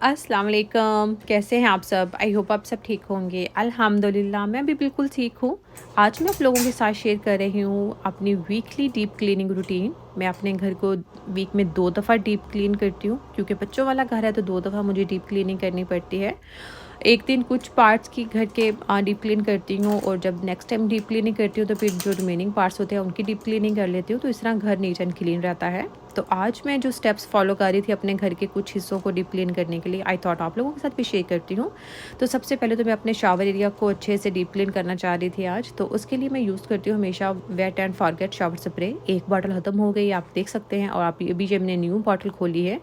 अस्सलाम वालेकुम, कैसे हैं आप सब? आई होप आप सब ठीक होंगे। अल्हम्दुलिल्लाह मैं भी बिल्कुल ठीक हूँ। आज मैं आप लोगों के साथ शेयर कर रही हूँ अपनी वीकली डीप क्लीनिंग रूटीन। मैं अपने घर को वीक में 2 दफ़ा डीप क्लीन करती हूँ क्योंकि बच्चों वाला घर है तो 2 दफ़ा मुझे डीप क्लीनिंग करनी पड़ती है। एक दिन कुछ पार्ट्स की घर के डीप क्लीन करती हूँ और जब नेक्स्ट टाइम डीप क्लीनिंग करती हूँ तो फिर जो रिमेनिंग पार्ट्स होते हैं उनकी डीप क्लीनिंग कर लेती हूँ, तो इस तरह घर नीट एंड क्लीन रहता है। तो आज मैं जो स्टेप्स फॉलो कर रही थी अपने घर के कुछ हिस्सों को डीप क्लीन करने के लिए, आई थॉट आप लोगों के साथ भी शेयर करती हूँ। तो सबसे पहले तो मैं अपने शावर एरिया को अच्छे से डीप क्लीन करना चाह रही थी आज, तो उसके लिए मैं यूज़ करती हूँ हमेशा wet and forget shower spray. एक बॉटल ख़त्म हो गई, आप देख सकते हैं, और आप अभी जब मैंने न्यू बॉटल खोली है।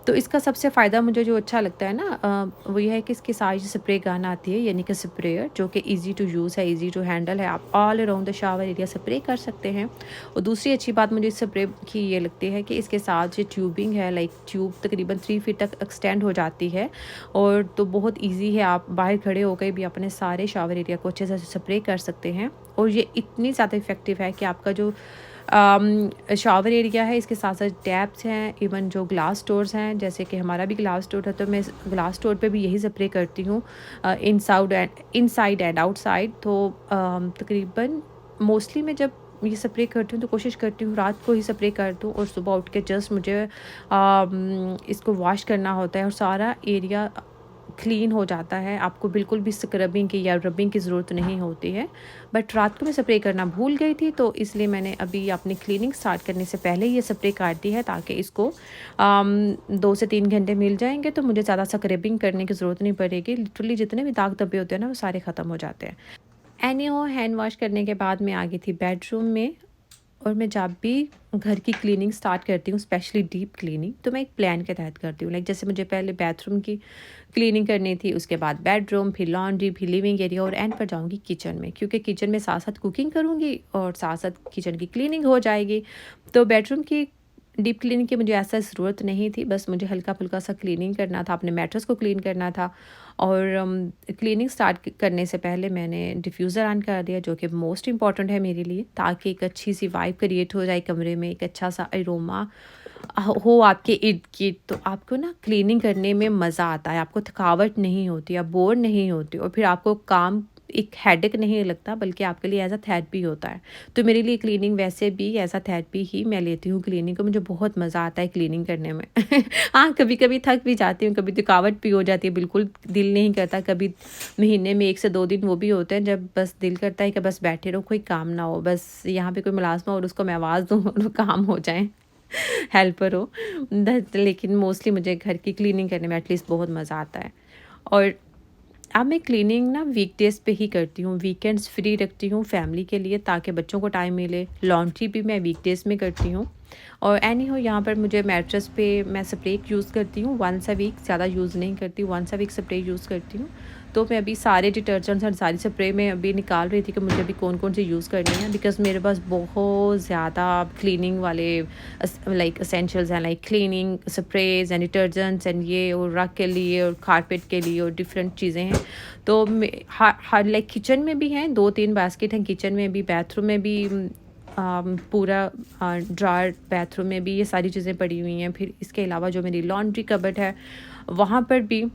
तो इसका सबसे फ़ायदा मुझे जो अच्छा लगता है ना, वो ये है कि इसकी साइज स्प्रे गन आती है, यानी कि स्प्रेयर जो कि ईज़ी टू यूज़ है, ईज़ी टू हैंडल है। आप all around the shower area spray कर सकते हैं। और दूसरी अच्छी बात मुझे इस स्प्रे की ये लगती है कि इसके साथ जो ट्यूबिंग है, लाइक ट्यूब तकरीबन 3 फीट तक एक्सटेंड हो जाती है, और तो बहुत ईज़ी है। आप बाहर खड़े होकर भी अपने सारे शावर एरिया को अच्छे से स्प्रे कर सकते हैं। और ये इतनी ज़्यादा इफ़ेक्टिव है कि आपका जो शावर एरिया है, इसके साथ साथ टैप्स हैं, इवन जो ग्लास डोर्स हैं, जैसे कि हमारा भी ग्लास डोर है तो मैं ग्लास डोर पे भी यही स्प्रे करती हूँ, इनसाइड एंड आउटसाइड। तो तकरीबन मोस्टली मैं जब ये स्प्रे करती हूँ तो कोशिश करती हूँ रात को ही स्प्रे कर दूँ, और सुबह उठ के जस्ट मुझे इसको वॉश करना होता है और सारा एरिया क्लीन हो जाता है। आपको बिल्कुल भी स्क्रबिंग की या रबिंग की ज़रूरत नहीं होती है। बट रात को मैं स्प्रे करना भूल गई थी, तो इसलिए मैंने अभी अपनी क्लीनिंग स्टार्ट करने से पहले ये स्प्रे कर दी है, ताकि इसको 2 से 3 घंटे मिल जाएँगे तो मुझे ज़्यादा स्क्रबिंग करने की ज़रूरत नहीं पड़ेगी। लिटरली जितने भी दाग धब्बे होते हैं ना, वो सारे ख़त्म हो जाते हैं। एनीहाउ हैंड वॉश करने के बाद मैं आ गई थी बेडरूम में। और मैं जब भी घर की क्लीनिंग स्टार्ट करती हूँ, स्पेशली डीप क्लीनिंग, तो मैं एक प्लान के तहत करती हूँ। लाइक जैसे मुझे पहले बाथरूम की क्लीनिंग करनी थी, उसके बाद बेडरूम, फिर लॉन्ड्री, फिर लिविंग एरिया, और एंड पर जाऊँगी किचन में, क्योंकि किचन में साथ साथ कुकिंग करूँगी और साथ साथ किचन की क्लीनिंग हो जाएगी। तो बेडरूम की डीप क्लीनिंग की मुझे ऐसा ज़रूरत नहीं थी, बस मुझे हल्का फुल्का सा क्लीनिंग करना था, अपने मैट्रेस को क्लीन करना था। और क्लीनिंग स्टार्ट करने से पहले मैंने डिफ्यूज़र ऑन कर दिया, जो कि मोस्ट इम्पॉर्टेंट है मेरे लिए, ताकि एक अच्छी सी वाइब क्रिएट हो जाए कमरे में, एक अच्छा सा अरोमा हो आपके इर्द गिर्द। तो आपको ना क्लीनिंग करने में मज़ा आता है, आपको थकावट नहीं होती, आप बोर नहीं होते, और फिर आपको काम एक हेडेक नहीं लगता, बल्कि आपके लिए एज अ थेरेपी होता है। तो मेरे लिए क्लीनिंग वैसे भी एज अ थेरेपी ही मैं लेती हूँ क्लीनिंग को। मुझे बहुत मज़ा आता है क्लीनिंग करने में। हाँ, कभी कभी थक भी जाती हूँ, कभी थकावट भी हो जाती है, बिल्कुल दिल नहीं करता। कभी महीने में 1 से 2 दिन वो भी होते हैं जब बस दिल करता है कि बस बैठे रहो, कोई काम ना हो, बस यहाँ पे कोई मुलाजमा और उसको मैं आवाज़ दूँ और वो काम हो जाए। हेल्पर हो। लेकिन मोस्टली मुझे घर की क्लीनिंग करने में एटलीस्ट बहुत मज़ा आता है। और अब मैं क्लीनिंग ना वीकडेज़ पे ही करती हूँ, वीकेंड्स फ्री रखती हूँ फैमिली के लिए, ताकि बच्चों को टाइम मिले। लॉन्ड्री भी मैं वीकडेज़ में करती हूँ। और एनी हो, यहाँ पर मुझे मैट्रेस पे मैं स्प्रे यूज़ करती हूँ वंस अ वीक, ज़्यादा यूज़ नहीं करती, once a week spray use करती हूँ। तो मैं अभी सारे डिटर्जेंट्स और सारी स्प्रे में अभी निकाल रही थी कि मुझे अभी कौन कौन से यूज़ करनी है, बिकॉज़ मेरे पास बहुत ज़्यादा क्लीनिंग वाले लाइक एसेंशियल्स हैं, like cleaning sprays and detergents and ये, और रग के लिए और कारपेट के लिए, और डिफरेंट चीज़ें हैं। तो हर लाइक किचन में भी हैं, 2-3 बास्केट हैं किचन में भी, बाथरूम में भी पूरा ड्रायर, बाथरूम में भी ये सारी चीज़ें पड़ी हुई हैं। फिर इसके अलावा जो मेरी लॉन्ड्री कबर्ड है, वहाँ पर भी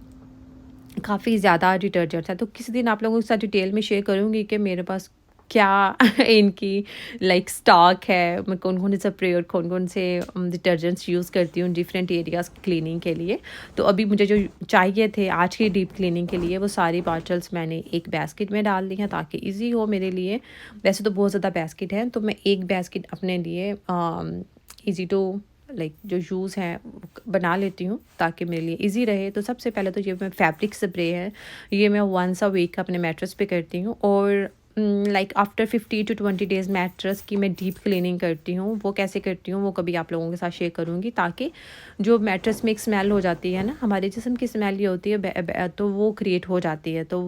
काफ़ी ज़्यादा डिटर्जेंट्स हैं। तो किसी दिन आप लोगों के साथ डिटेल में शेयर करूँगी कि मेरे पास क्या इनकी लाइक स्टॉक है, मैं कौन-कौन से स्प्रे और कौन-कौन से डिटर्जेंट्स यूज़ करती हूँ डिफरेंट एरियाज़ क्लीनिंग के लिए। तो अभी मुझे जो चाहिए थे आज की डीप क्लीनिंग के लिए, वो सारी बॉटल्स मैंने एक बास्केट में डाल दी हैं, ताकि ईज़ी हो मेरे लिए। वैसे तो बहुत ज़्यादा बास्केट हैं, तो मैं एक बास्केट अपने लिए ईज़ी टू लाइक जो यूज़ हैं बना लेती हूँ, ताकि मेरे लिए इजी रहे। तो सबसे पहले तो ये मैं फैब्रिक स्प्रे है, ये मैं वंस अ वीक अपने मैट्रेस पे करती हूँ। और like after 15 to 20 days mattress की मैं डीप क्लीनिंग करती हूँ। वो कैसे करती हूँ वो कभी आप लोगों के साथ शेयर करूँगी, ताकि जो मैट्रेस में एक स्मेल हो जाती है ना, हमारे जिस्म की स्मेल ये होती है, तो वो क्रिएट हो जाती है। तो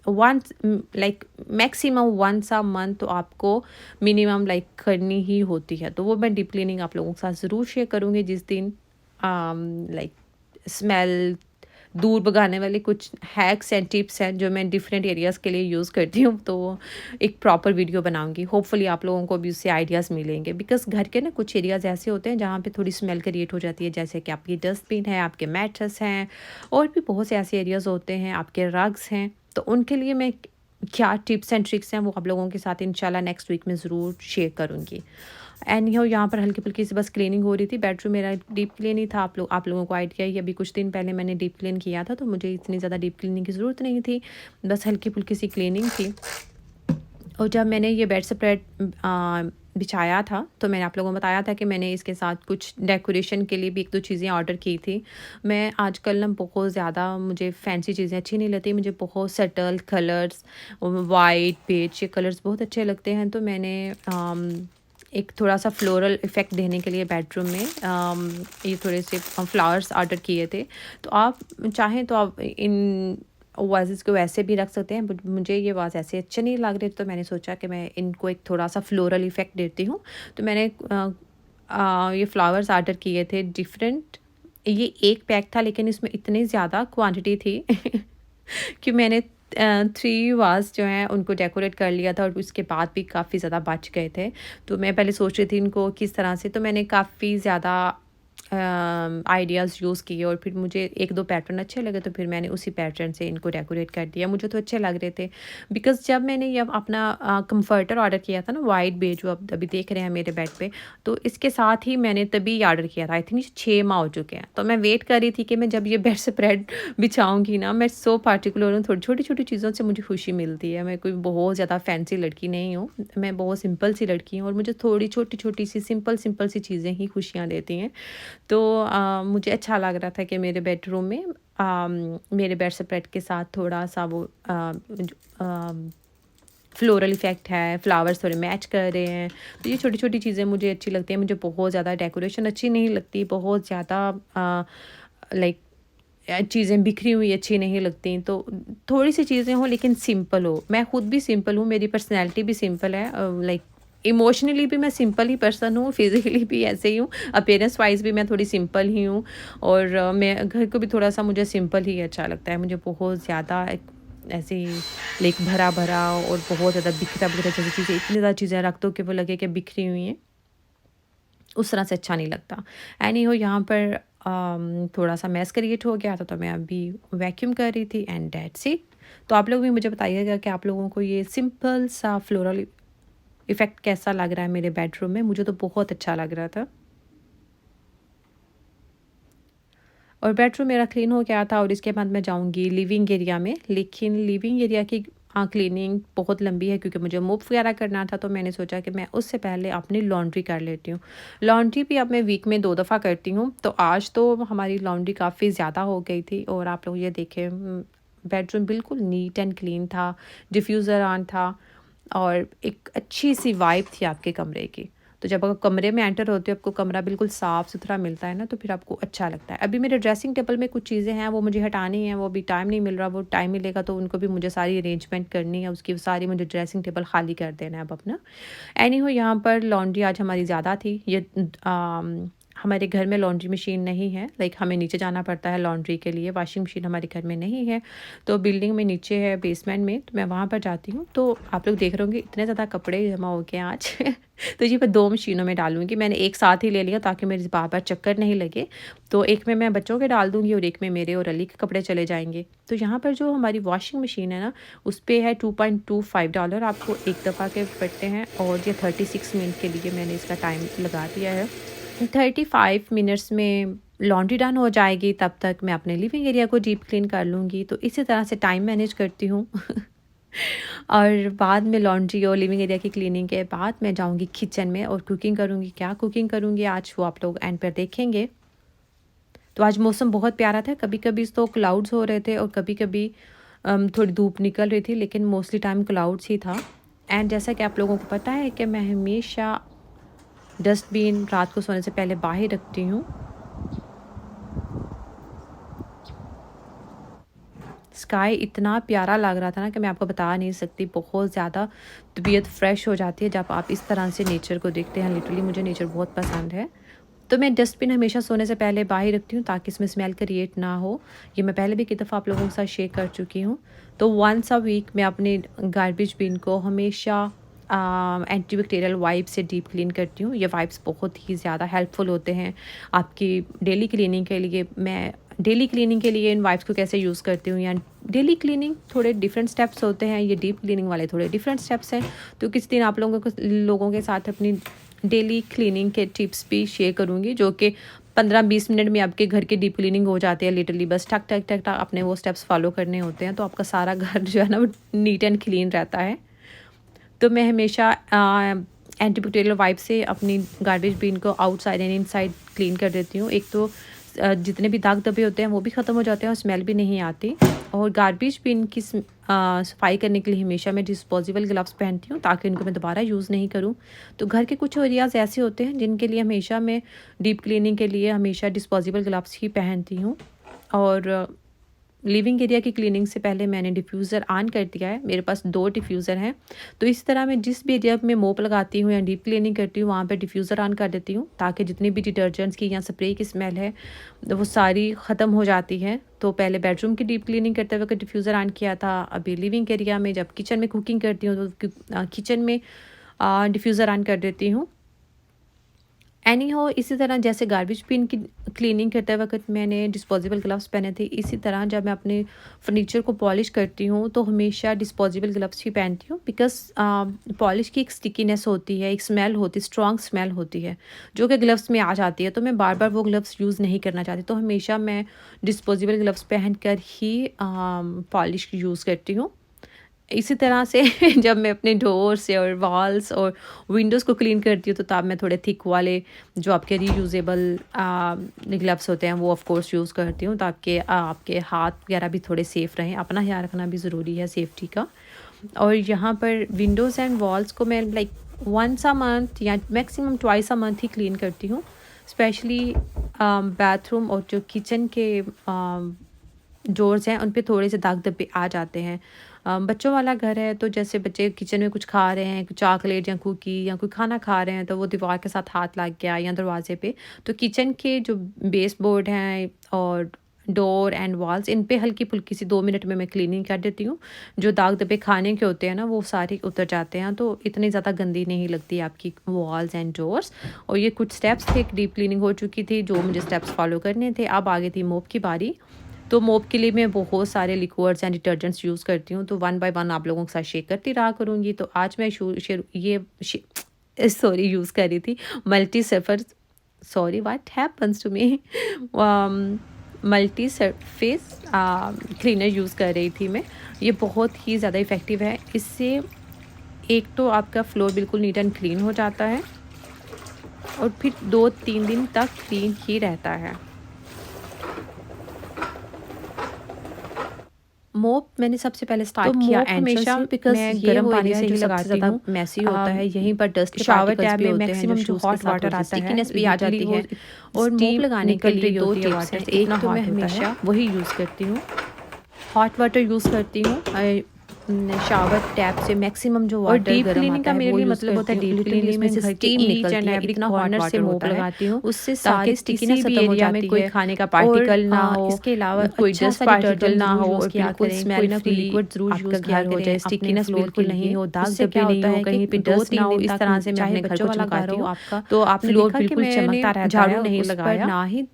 once like maximum once a month तो आपको मिनिमम लाइक करनी ही होती है। तो वो मैं डीप क्लीनिंग आप लोगों के साथ ज़रूर शेयर करूँगी जिस दिन लाइक स्मेल दूर भगाने वाले कुछ हैक्स एंड टिप्स हैं जो मैं डिफरेंट एरियाज़ के लिए यूज़ करती हूँ। तो एक प्रॉपर वीडियो बनाऊँगी, होपफुली आप लोगों को भी उससे आइडियाज़ मिलेंगे। बिकॉज़ घर के ना कुछ एरियाज़ ऐसे होते हैं जहाँ पे थोड़ी स्मेल क्रिएट हो जाती है, जैसे कि आपकी डस्टबिन है, आपके मैट्रेस हैं, और भी बहुत से ऐसे एरियाज़ होते हैं, आपके रग्स हैं। तो उनके लिए मैं क्या टिप्स एंड ट्रिक्स हैं वो आप लोगों के साथ इंशाल्लाह नेक्स्ट वीक में ज़रूर शेयर करूँगी। एंड यहाँ पर हल्की-फुल्की सी बस क्लीनिंग हो रही थी। बेडरूम मेरा डीप क्लीन ही था। आप लोगों को आइडिया ही, अभी कुछ दिन पहले मैंने डीप क्लीन किया था, तो मुझे इतनी ज़्यादा डीप क्लीनिंग की ज़रूरत नहीं थी। बस हल्की-फुल्की सी क्लीनिंग थी। और जब मैंने ये बेड स्प्रेड बिछाया था, तो मैंने आप लोगों को बताया था कि मैंने इसके साथ कुछ डेकोरेशन के लिए भी 1-2 चीज़ें ऑर्डर की थी। मैं आजकल ना बहुत ज़्यादा, मुझे फैंसी चीज़ें अच्छी नहीं लगती, मुझे बहुत सटल कलर्स, वाइट, बेज, ये कलर्स बहुत अच्छे लगते हैं। तो मैंने एक थोड़ा-सा फ्लोरल इफ़ेक्ट देने के लिए बेडरूम में ये थोड़े से फ्लावर्स ऑर्डर किए थे। तो आप चाहें तो आप इन वाजेस को वैसे भी रख सकते हैं, बट मुझे ये वाज़ ऐसे अच्छे नहीं लग रहे, तो मैंने सोचा कि मैं इनको एक थोड़ा-सा फ्लोरल इफ़ेक्ट देती हूँ। तो मैंने ये फ्लावर्स ऑर्डर किए थे डिफरेंट। ये एक पैक था, लेकिन इसमें इतनी ज़्यादा क्वांटिटी थी कि मैंने 3 वाज़ जो हैं उनको डेकोरेट कर लिया था, और उसके बाद भी काफ़ी ज़्यादा बच गए थे। तो मैं पहले सोच रही थी इनको किस तरह से, तो मैंने काफ़ी ज़्यादा आइडियाज़ यूज़ किए, और फिर मुझे 1-2 पैटर्न अच्छे लगे, तो फिर मैंने उसी पैटर्न से इनको डेकोरेट कर दिया। मुझे तो अच्छे लग रहे थे, बिकॉज़ जब मैंने ये अपना कम्फ़र्टर ऑर्डर किया था ना, वाइट बेज, जो आप अभी देख रहे हैं मेरे बेड पे, तो इसके साथ ही मैंने तभी ऑर्डर किया था। आई थिंक 6 माह हो चुके हैं। तो मैं वेट कर रही थी कि मैं जब ये बेड स्प्रेड बिछाऊँगी ना, मैं सो पार्टिकुलर हूँ, थोड़ी छोटी-छोटी चीज़ों से मुझे खुशी मिलती है। मैं कोई बहुत ज़्यादा फैंसी लड़की नहीं हूँ, मैं बहुत सिंपल सी लड़की हूँ, और मुझे थोड़ी छोटी-छोटी सी सिंपल सी चीज़ें ही खुशियाँ देती हैं। तो मुझे अच्छा लग रहा था कि मेरे बेडरूम में मेरे बेड स्प्रेड के साथ थोड़ा-सा वो फ्लोरल इफ़ेक्ट है, फ्लावर्स थोड़े मैच कर रहे हैं। तो ये छोटी-छोटी चीज़ें मुझे अच्छी लगती हैं। मुझे बहुत ज़्यादा डेकोरेशन अच्छी नहीं लगती, बहुत ज़्यादा लाइक चीज़ें बिखरी हुई अच्छी नहीं लगती। तो थोड़ी-सी चीज़ें हों लेकिन सिंपल हो। मैं खुद भी सिंपल हूँ, मेरी पर्सनैलिटी भी सिंपल है, लाइक इमोशनली भी मैं सिंपल ही पर्सन हूँ, फिज़िकली भी ऐसे ही हूँ, अपीयरेंस वाइज़ भी मैं थोड़ी सिंपल ही हूँ, और मैं घर को भी थोड़ा-सा मुझे सिंपल ही अच्छा लगता है। मुझे बहुत ज़्यादा एक ऐसे लाइक भरा-भरा और बहुत ज़्यादा बिखरा-बिखरा जैसी चीज़ें, इतनी ज़्यादा चीज़ें रख दो कि वो लगे कि बिखरी हुई हैं, उस तरह से अच्छा नहीं लगता। एनी हो, यहाँ पर थोड़ा-सा मेस क्रिएट हो गया था, तो मैं अभी वैक्यूम कर रही थी, एंड दैट्स इट। तो आप लोग भी मुझे बताइएगा कि आप लोगों को ये सिंपल सा फ्लोरल इफ़ेक्ट कैसा लग रहा है मेरे बेडरूम में। मुझे तो बहुत अच्छा लग रहा था। और बेडरूम मेरा क्लीन हो गया था, और इसके बाद मैं जाऊँगी लिविंग एरिया में। लेकिन लिविंग एरिया की क्लीनिंग बहुत लंबी है, क्योंकि मुझे मोप वगैरह करना था, तो मैंने सोचा कि मैं उससे पहले अपनी लॉन्ड्री कर लेती हूँ। लॉन्ड्री भी अब मैं वीक में 2 दफ़ा करती हूँ, तो आज तो हमारी लॉन्ड्री काफ़ी ज़्यादा हो गई थी, और आप लोग ये देखें, बेडरूम बिल्कुल नीट एंड क्लीन था, डिफ्यूज़र ऑन था, और एक अच्छी-सी वाइब थी आपके कमरे की। तो जब आप कमरे में एंटर होते हो, आपको कमरा बिल्कुल साफ़-सुथरा मिलता है ना, तो फिर आपको अच्छा लगता है। अभी मेरे ड्रेसिंग टेबल में कुछ चीज़ें हैं, वो मुझे हटानी हैं, वो अभी टाइम नहीं मिल रहा। वो टाइम मिलेगा तो उनको भी मुझे सारी अरेंजमेंट करनी है, उसकी सारी मुझे ड्रेसिंग टेबल खाली कर देना है अब अपना। एनीहो, यहाँ पर लॉन्ड्री आज हमारी ज़्यादा थी। हमारे घर में लॉन्ड्री मशीन नहीं है, लाइक हमें नीचे जाना पड़ता है लॉन्ड्री के लिए। वॉशिंग मशीन हमारे घर में नहीं है, तो बिल्डिंग में नीचे है बेसमेंट में, तो मैं वहाँ पर जाती हूँ। तो आप लोग देख रहे होंगे इतने ज़्यादा कपड़े जमा हो गए आज तो ये मैं 2 मशीनों में डालूँगी। मैंने एक साथ ही ले लिया ताकि मेरे बार-बार चक्कर नहीं लगे। तो एक में मैं बच्चों के डाल दूँगी, और एक में मेरे और अली के कपड़े चले जाएँगे। तो यहाँ पर जो हमारी वॉशिंग मशीन है ना, उस पे है $2.25 आपको एक दफ़ा के पड़ते हैं, और ये 36 मिनट के लिए मैंने इसका टाइम लगा दिया है। 35 मिनट्स में लॉन्ड्री डन हो जाएगी, तब तक मैं अपने लिविंग एरिया को डीप क्लीन कर लूँगी। तो इसी तरह से टाइम मैनेज करती हूँ और बाद में लॉन्ड्री और लिविंग एरिया की क्लीनिंग के बाद मैं जाऊँगी किचन में और कुकिंग करूँगी। क्या कुकिंग करूँगी आज, वो आप लोग एंड पर देखेंगे। तो आज मौसम बहुत प्यारा था, कभी-कभी तो क्लाउड्स हो रहे थे और कभी-कभी थोड़ी धूप निकल रही थी, लेकिन मोस्टली टाइम क्लाउड्स ही था। एंड जैसा कि आप लोगों को पता है कि मैं हमेशा डस्टबिन रात को सोने से पहले बाहर रखती हूँ। स्काई इतना प्यारा लग रहा था ना कि मैं आपको बता नहीं सकती। बहुत ज़्यादा तबीयत फ़्रेश हो जाती है जब आप इस तरह से नेचर को देखते हैं। लिटरली मुझे नेचर बहुत पसंद है। तो मैं डस्टबिन हमेशा सोने से पहले बाहर रखती हूँ ताकि इसमें स्मेल क्रिएट ना हो। ये मैं पहले भी कई दफ़ा आप लोगों के साथ शेयर कर चुकी हूँ। तो वंस अ वीक मैं अपने गार्बेज बिन को हमेशा एंटीबैक्टीरियल वाइप से डीप क्लीन करती हूँ। ये वाइप्स बहुत ही ज़्यादा हेल्पफुल होते हैं आपकी डेली क्लीनिंग के लिए। मैं डेली क्लीनिंग के लिए इन वाइप्स को कैसे यूज़ करती हूँ, या डेली क्लीनिंग थोड़े डिफरेंट स्टेप्स होते हैं, ये डीप क्लीनिंग वाले थोड़े डिफरेंट स्टेप्स हैं। तो किसी दिन आप लोगों के साथ अपनी डेली क्लीनिंग के टिप्स भी शेयर करूँगी, जो कि 15-20 मिनट में आपके घर की डीप क्लीनिंग हो जाती है लिटरली। बस टक टक टक टक अपने वो स्टेप्स फॉलो करने होते हैं, तो आपका सारा घर जो है ना वो नीट एंड क्लीन रहता है। तो मैं हमेशा एंटीबैक्टीरियल वाइप से अपनी गार्बेज बिन को आउटसाइड एंड इनसाइड क्लीन कर देती हूँ। एक तो जितने भी दाग धब्बे होते हैं वो भी ख़त्म हो जाते हैं और स्मेल भी नहीं आती। और गार्बेज बिन की सफाई करने के लिए हमेशा मैं डिस्पोजेबल ग्लव्स पहनती हूँ ताकि उनको मैं दोबारा यूज़ नहीं करूँ। तो घर के कुछ एरियाज़ ऐसे होते हैं जिनके लिए हमेशा मैं डीप क्लीनिंग के लिए हमेशा डिस्पोजेबल ग्लव्स ही पहनती हूँ। और लिविंग एरिया की क्लीनिंग से पहले मैंने डिफ्यूज़र ऑन कर दिया है। मेरे पास 2 डिफ्यूज़र हैं। तो इस तरह मैं जिस भी एरिया में मोप लगाती हूँ या डीप क्लीनिंग करती हूँ वहाँ पे डिफ्यूज़र ऑन कर देती हूँ ताकि जितनी भी डिटर्जेंट्स की या स्प्रे की स्मेल है वो सारी ख़त्म हो जाती है। तो पहले बेडरूम की डीप क्लीनिंग करते वक्त डिफ्यूज़र ऑन किया था। अभी लिविंग एरिया में जब किचन में कुकिंग करती हूँ तो किचन में डिफ्यूज़र ऑन कर देती हूँ। एनी हो, इसी तरह जैसे गार्बेज बिन की क्लीनिंग करते वक्त मैंने डिस्पोजेबल ग्लव्स पहने थे, इसी तरह जब मैं अपने फर्नीचर को पॉलिश करती हूँ तो हमेशा डिस्पोजेबल ग्लव्स ही पहनती हूँ। बिकॉज पॉलिश की एक स्टिकीनेस होती है, एक स्मेल होती है, स्ट्रॉन्ग स्मेल होती है जो कि ग्लव्स में आ जाती है। तो मैं बार बार वो ग्लव्स यूज़ नहीं करना चाहती, तो हमेशा मैं डिस्पोजेबल ग्लव्स पहन कर ही पॉलिश यूज़ करती हूँ। इसी तरह से जब मैं अपने डोर्स और वॉल्स और विंडोज़ को क्लीन करती हूँ तो तब मैं थोड़े थिक वाले जो आपके रीयूजेबल ग्लव्स होते हैं वो ऑफ कोर्स यूज़ करती हूँ ताकि आपके हाथ वगैरह भी थोड़े सेफ़ रहें। अपना ख्याल रखना भी ज़रूरी है सेफ्टी का। और यहाँ पर विंडोज़ एंड वॉल्स को मैं लाइक वंस अ मंथ या maximum twice a month he clean करती हूँ। स्पेशली बाथरूम और जो किचन के डोर्स हैं उन पे थोड़े से दाग धब्बे आ जाते हैं। बच्चों वाला घर है तो जैसे बच्चे किचन में कुछ खा रहे हैं, कुछ चॉकलेट या कुकी या कोई खाना खा रहे हैं तो वो दीवार के साथ हाथ लग गया या दरवाजे पे, तो किचन के जो बेस बोर्ड हैं और डोर एंड वॉल्स इन पे हल्की फुल्की सी 2 मिनट में मैं क्लीनिंग कर देती हूँ। जो दाग धब्बे खाने के होते हैं ना वो सारे उतर जाते हैं, तो इतनी ज़्यादा गंदी नहीं लगती आपकी वॉल्स एंड डोर्स। और ये कुछ स्टेप्स थे, एक डीप क्लीनिंग हो चुकी थी जो मुझे स्टेप्स फॉलो करने थे। अब आ गई थी मोप की बारी। तो मोप के लिए मैं बहुत सारे लिक्विड्स एंड डिटर्जेंट्स यूज़ करती हूँ, तो वन बाय वन आप लोगों के साथ शेयर करती रहा करूँगी। तो आज मैं यूज़ कर रही थी multi surface, sorry what happens to me, multi surface cleaner use कर रही थी मैं। ये बहुत ही ज़्यादा इफ़ेक्टिव है। इससे एक तो आपका फ्लोर बिल्कुल नीट एंड क्लीन हो जाता है और फिर 2-3 दिन तक क्लीन ही रहता है। मोप मैंने सबसे पहले स्टार्ट किया हमेशा बिकॉज मैं गर्म पानी से ही लगाती हूँ। मैसी होता है, यहीं पर डस्ट शावर टैब में मैक्सिमम जो हॉट वाटर आता है स्टिकीनेस भी आ जाती है। और मोप लगाने के लिए 2 टिप्स हैं। एक तो मैं हमेशा वही यूज़ करती हूँ, हॉट वाटर यूज़ करती हूँ शावर टैप से मैक्सिमम जो वाटर डीप क्लीनिंग का मेरे लिए मतलब होता है डीप क्लीनिंग में से स्टीम निकलती है, इतना कॉर्नर से मोप लगाती हूँ उससे सारी स्टिकीनेस खत्म हो जाती है, कोई खाने का पार्टिकल ना हो, इसके अलावा कोई डस्ट पार्टिकल ना हो और बिल्कुल स्मेल फ्री लिक्विड जरूर यूज किया हो जाए, स्टिकीनेस बिल्कुल नहीं हो, दाग धब्बे नहीं हो, कहीं पे डस्ट ना हो। इस तरह से मैं अपने घर को चमकाती हूँ आपका, तो आपने देखा बिल्कुल चमकता रहता है, झाड़ू नहीं लगाया ना ही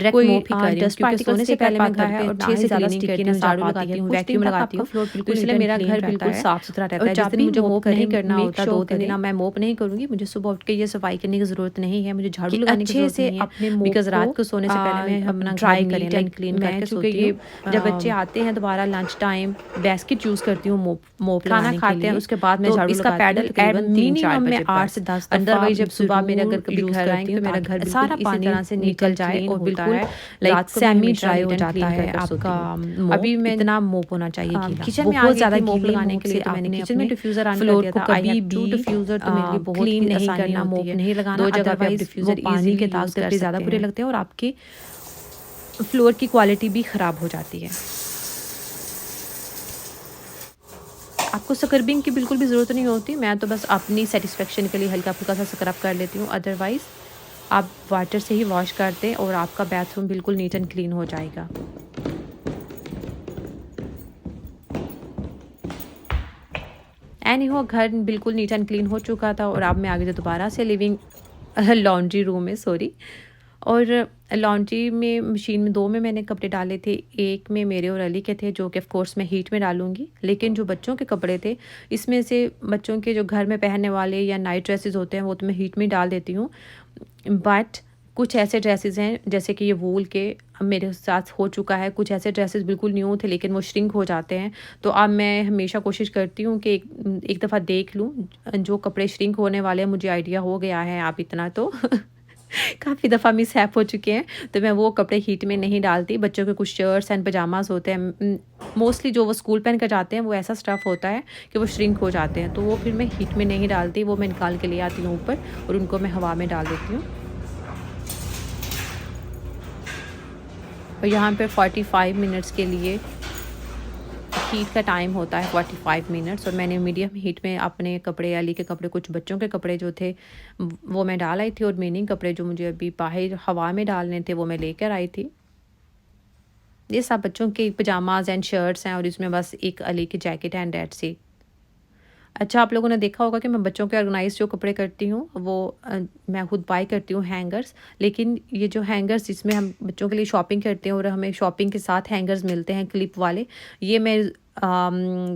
कोई डस्ट पार्टिकल से पहले मैं घर पे अच्छे से क्लीनिंग करती हूँ, झाड़ू लगाती हूँ, वैक्यूम लगाती हूँ, तो इसलिए मेरा घर बिल्कुल साफ सुथरा रहता है। जिस दिन मुझे मोप नहीं करना होता 2-3 दिन मैं मोप नहीं करूँगी, मुझे सुबह उठ के ये सफाई करने की ज़रूरत नहीं है, मुझे झाड़ू लगाने की ज़रूरत नहीं है, बिकॉज रात को सोने से पहले मैं अपना ड्राई करें लाइक क्लीन करके सोती हूँ। जब बच्चे आते हैं दोबारा लंच टाइम बास्केट यूज़ करती हूँ मोप खाना खाते हैं उसके बाद मैं झाड़ू इसका पैडल मिनिमम में 8 से 10 अदरवाइज जब सुबह मेरे अगर कभी घर आएंगे तो मेरा घर सारा पानी तरह से निकल जाए और बिल्कुल लाइक सेमी ड्राई हो जाता है आपका मोप। अभी मैं इतना मोप होना चाहिए किचन में बहुत ज़्यादा मोप लगाने के लिए तो मैंने किचन में डिफ्यूज़र ऑन कर दिया था। कभी भी डिफ्यूज़र तो मेरे लिए बहुत क्लीन नहीं करना, मोप नहीं लगाना, दो जगह पे डिफ्यूज़र पानी के दाग धब्बे ज़्यादा बुरे लगते हैं और आपके फ्लोर की क्वालिटी भी ख़राब हो जाती है। आपको स्क्रबिंग की बिल्कुल भी ज़रूरत नहीं होती, मैं तो बस अपनी सेटिस्फेक्शन के लिए हल्का फुल्का सा स्क्रब कर लेती हूँ। अदरवाइज़ आप वाटर से ही वॉश कर दें और आपका बाथरूम बिल्कुल नीट एंड क्लीन हो जाएगा। एनीहो घर बिल्कुल नीट एंड क्लीन हो चुका था और अब मैं आ गई थी दोबारा से लिविंग लॉन्ड्री रूम में, सॉरी। और लॉन्ड्री में मशीन में 2 में मैंने कपड़े डाले थे, एक में मेरे और अली के थे जो कि ऑफ़ कोर्स मैं हीट में डालूँगी। लेकिन जो बच्चों के कपड़े थे, इसमें से बच्चों के जो घर में पहनने वाले या नाइट ड्रेसेस होते हैं वो तो मैं हीट में डाल देती हूँ। बट कुछ ऐसे ड्रेसेस हैं जैसे कि ये वूल के, अब मेरे साथ हो चुका है, कुछ ऐसे ड्रेसेस बिल्कुल न्यू थे लेकिन वो श्रिंक हो जाते हैं। तो अब मैं हमेशा कोशिश करती हूँ कि एक दफ़ा देख लूँ, जो कपड़े श्रिंक होने वाले हैं मुझे आइडिया हो गया है अब इतना तो काफ़ी दफ़ा मिसहैप हो चुके हैं, तो मैं वो कपड़े हीट में नहीं डालती। बच्चों के कुछ शर्ट्स एंड पजामाज़ होते हैं, मोस्टली जो वो स्कूल पहन कर जाते हैं वो ऐसा स्टफ़ होता है कि वो श्रिंक हो जाते हैं, तो वो फिर मैं हीट में नहीं डालती, वो मैं निकाल के ले आती हूँ ऊपर और उनको मैं हवा में डाल देती हूँ। और यहाँ पे 45 मिनट्स के लिए हीट का टाइम होता है, 45 मिनट्स। और मैंने मीडियम हीट में अपने कपड़े, अली के कपड़े, कुछ बच्चों के कपड़े जो थे वो मैं डाल आई थी और मेनिंग कपड़े जो मुझे अभी बाहर हवा में डालने थे वो मैं लेकर आई थी। ये सब बच्चों के पजामाज एंड शर्ट्स हैं और इसमें बस एक अली की जैकेट एंड दैट्स इट। अच्छा, आप लोगों ने देखा होगा कि मैं बच्चों के ऑर्गेनाइज़ जो कपड़े करती हूँ वो मैं खुद बाय करती हूँ हैंगर्स। लेकिन ये जो हैंगर्स जिसमें हम बच्चों के लिए शॉपिंग करते हैं और हमें शॉपिंग के साथ हैंगर्स मिलते हैं क्लिप वाले, ये मैं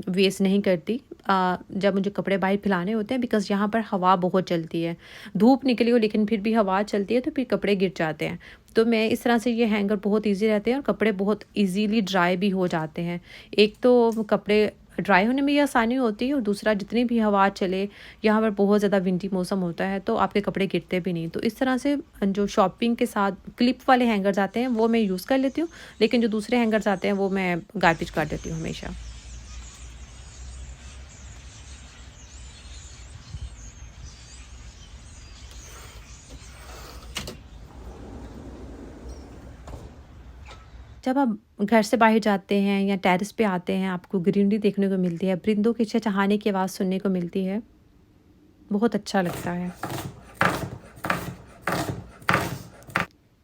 वेस्ट नहीं करती जब मुझे कपड़े बाहर फैलाने होते हैं, बिकॉज़ यहाँ पर हवा बहुत चलती है। धूप निकली हो लेकिन फिर भी हवा चलती है तो फिर कपड़े गिर जाते हैं। तो मैं इस तरह से, ये हैंगर बहुत ईज़ी रहते हैं और कपड़े बहुत ईज़िली ड्राई भी हो जाते हैं। एक तो कपड़े ड्राई होने में ये आसानी होती है और दूसरा जितनी भी हवा चले, यहाँ पर बहुत ज़्यादा विंडी मौसम होता है तो आपके कपड़े गिरते भी नहीं। तो इस तरह से जो शॉपिंग के साथ क्लिप वाले हैंगर्स आते हैं वो मैं यूज़ कर लेती हूँ, लेकिन जो दूसरे हैंगर्स आते हैं वो मैं गार्बेज कर देती हूँ हमेशा। जब आप घर से बाहर जाते हैं या टेरेस पे आते हैं, आपको ग्रीनरी देखने को मिलती है, परिंदों की चहचहाने की आवाज़ सुनने को मिलती है, बहुत अच्छा लगता है।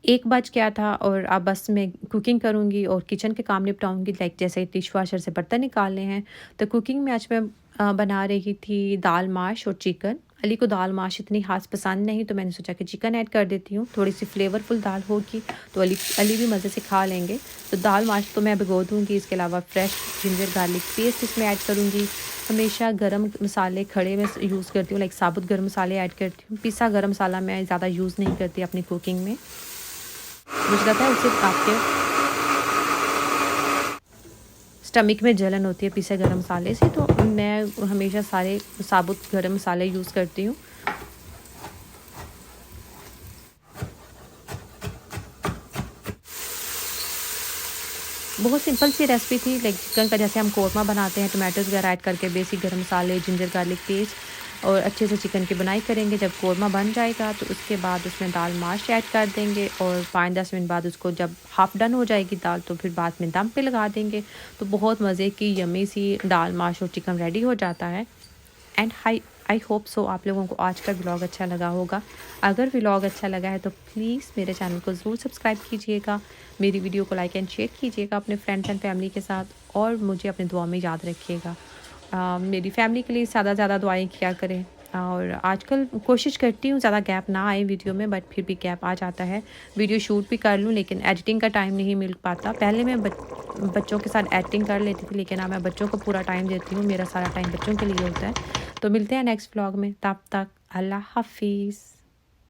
1 बज गया था और अब बस मैं कुकिंग करूँगी और किचन के काम निपटाऊँगी, लाइक जैसे डिश वॉशर से बर्तन निकालने हैं। तो कुकिंग में आज मैं बना रही थी दाल माश और चिकन। अली को दाल माश इतनी ख़ास पसंद नहीं तो मैंने सोचा कि चिकन ऐड कर देती हूँ, थोड़ी सी फ्लेवरफुल दाल होगी तो अली अली भी मज़े से खा लेंगे। तो दाल माश तो मैं भिगो दूँगी, इसके अलावा फ्रेश जिंजर गार्लिक पेस्ट इसमें ऐड करूँगी। हमेशा गरम मसाले खड़े में यूज़ करती हूँ, लाइक साबुत गरम मसाले ऐड करती हूँ। पिसा गरम मसाला मैं ज़्यादा यूज़ नहीं करती अपनी कुकिंग में, मुझे लगता है उससे आपके स्टमक में जलन होती है पीसे गरम मसाले से, तो मैं हमेशा सारे साबुत गरम मसाले यूज़ करती हूँ। बहुत सिंपल सी रेसिपी थी, लाइक चिकन का जैसे हम कोरमा बनाते हैं, टमाटोज़ वगैरह ऐड करके, बेसिक गरम मसाले, जिंजर गार्लिक पेस्ट और अच्छे से चिकन की बुनाई करेंगे। जब कोरमा बन जाएगा तो उसके बाद उसमें दाल माश ऐड कर देंगे और 5-10 मिनट बाद उसको, जब हाफ़ डन हो जाएगी दाल, तो फिर बाद में दम पे लगा देंगे। तो बहुत मज़े की यम्मी सी दाल माश और चिकन रेडी हो जाता है। एंड आई होप सो आप लोगों को आज का व्लॉग अच्छा लगा होगा। अगर व्लॉग अच्छा लगा है तो प्लीज़ मेरे चैनल को ज़रूर सब्सक्राइब कीजिएगा, मेरी वीडियो को लाइक एंड शेयर कीजिएगा अपने फ्रेंड्स एंड फैमिली के साथ और मुझे अपनी दुआ में याद रखिएगा। मेरी फैमिली के लिए ज़्यादा दुआएं किया करें। और आजकल कोशिश करती हूँ ज़्यादा गैप ना आए वीडियो में, बट फिर भी गैप आ जाता है। वीडियो शूट भी कर लूँ लेकिन एडिटिंग का टाइम नहीं मिल पाता। पहले मैं बच्चों के साथ एडिटिंग कर लेती थी, लेकिन अब मैं बच्चों को पूरा टाइम देती हूँ, मेरा सारा टाइम बच्चों के लिए होता है। तो मिलते हैं नेक्स्ट व्लॉग में, तब तक अल्लाह हाफिज़।